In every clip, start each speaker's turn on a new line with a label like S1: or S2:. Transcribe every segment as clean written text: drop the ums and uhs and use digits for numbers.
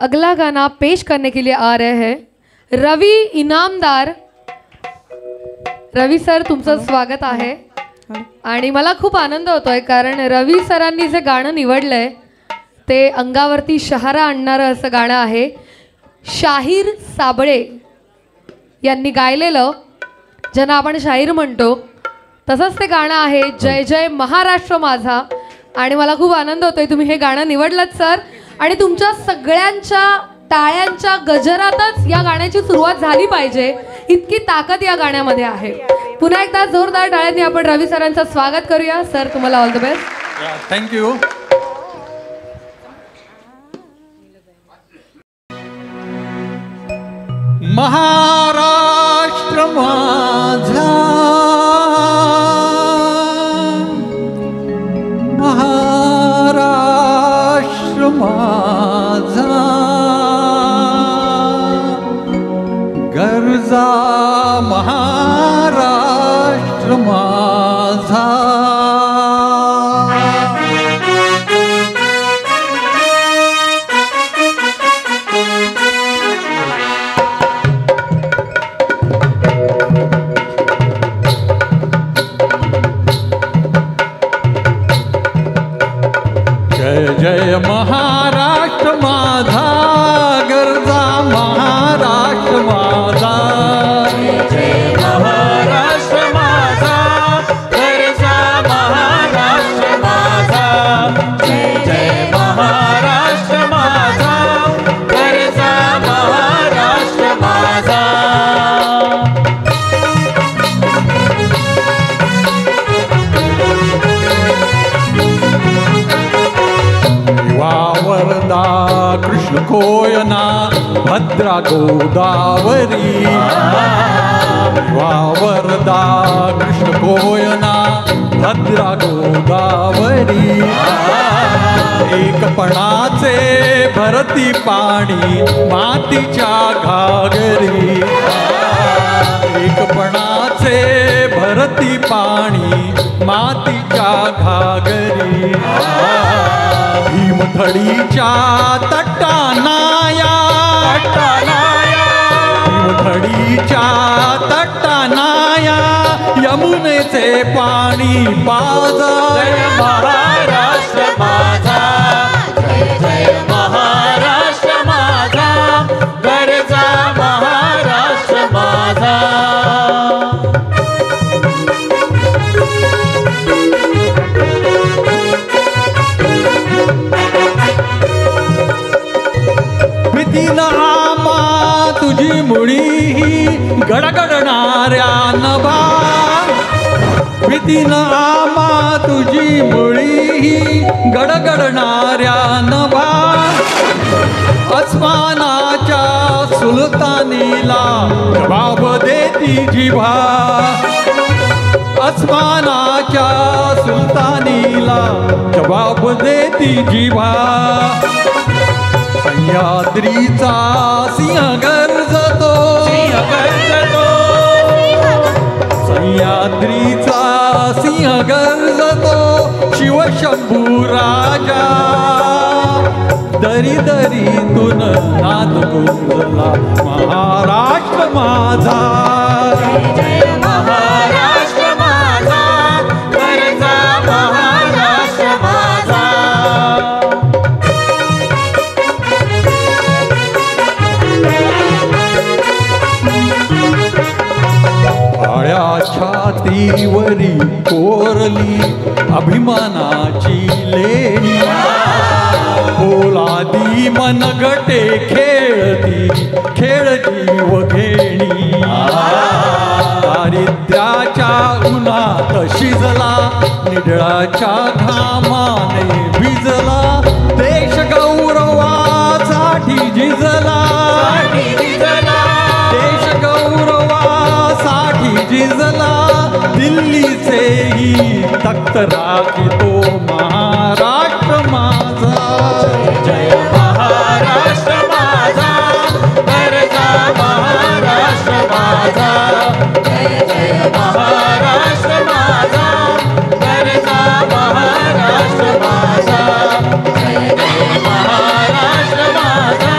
S1: अगला गाना पेश करने के लिए आ रहे हैं रवि इनामदार। रवि सर, तुमचं स्वागत आहे आणि मला खूप आनंद होतोय कारण रवि सरांनी जे गाणं निवडलंय ते अंगावरती शहारा आणणारं असं गाणं आहे। शाहीर साबळे यांनी गायलेलं, ज्यांना आपण शाहीर म्हणतो, तसंच ते गाणं आहे जय जय महाराष्ट्र माझा। आणि मला खूप आनंद होतोय तुम्ही हे गाणं निवडलंत सर, आणि तुमच्या सगळ्यांच्या टाळ्यांच्या गजरातच या गाण्याची सुरुवात झाली पाहिजे, इतकी ताकद या गाण्यामध्ये आहे। पुन्हा एकदा जोरदार टाळ्यांनी आपण रवि सरांचं स्वागत करूया। सर, तुम्हाला all the best.
S2: Thank you. Maharashtra माझा, महाराष्ट्र माझा, गरजा महाराष्ट्र माझा। जय जय महाराष्ट्र माझा, गरजा महाराष्ट्र माझा।
S3: जय महाराष्ट्र माझा, गरजा महाराष्ट्र माझा। जय जय महाराष्ट्र माझा, गरजा महाराष्ट्र माझा।
S2: वरदा कृष्ण कोयना भद्रा गोदावरी, वरदा कृष्ण कोयना भद्रा गोदावरी। एकपणाचे भरती पाणी मातीच्या घागरी, एकपणाचे भरती पाणी मातीच्या घागरी। भीमथडीच्या तटानाया, भीमथडीच्या तटानाया, यमुनेचे पाणी पाजा।
S3: जय महाराष्ट्र माझा, जय जय महाराष्ट्र माझा, गरजा महाराष्ट्र माझा।
S2: प्रीतीन आमा तुझी मुळी गडगडणाऱ्या नभा, प्रीतीन आमा तुझी मुळी गडगडणाऱ्या नभा। अस्मानाच्या सुलतानीला जबाब देती जिभा, अस्मानाच्या सुलतानीला जबाब देती जिभा। सह्याद्रीचा सिंह गर्जतो, सह्याद्रीचा सिंह गर्जतो, शिवशंभू राजा। दरी दरीतून नाद गुंजला महाराष्ट्र माझा।
S3: जय महाराष्ट्र माझा, गरजा महाराष्ट्र माझा।
S2: काळ्या छातीवरी कोरली अभिमानाची लेणी, पोलादी मनगटे खेळती खेळ जीव घेणी। दारिद्र्याच्या उन्हात शिजला, निडळाच्या घामाने भिजला, देश गौरवासाठी झिजला, देश गौरवासाठी झिजला। दिल्लीचेही तख्त राखितो महाराष्ट्र माझा।
S3: जय महाराष्ट्र माझा, गरजा महाराष्ट्र माझा। जय जय महाराष्ट्र माझा, गरजा महाराष्ट्र माझा। जय जय महाराष्ट्र माझा।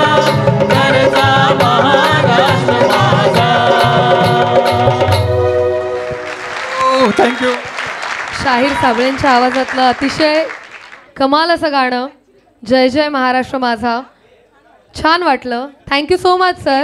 S2: थँक्यू.
S1: शाहीर साबळेंच्या आवाजातलं अतिशय कमाल असं गाणं जय जय महाराष्ट्र माझा. छान वाटलं. Thank you so much sir.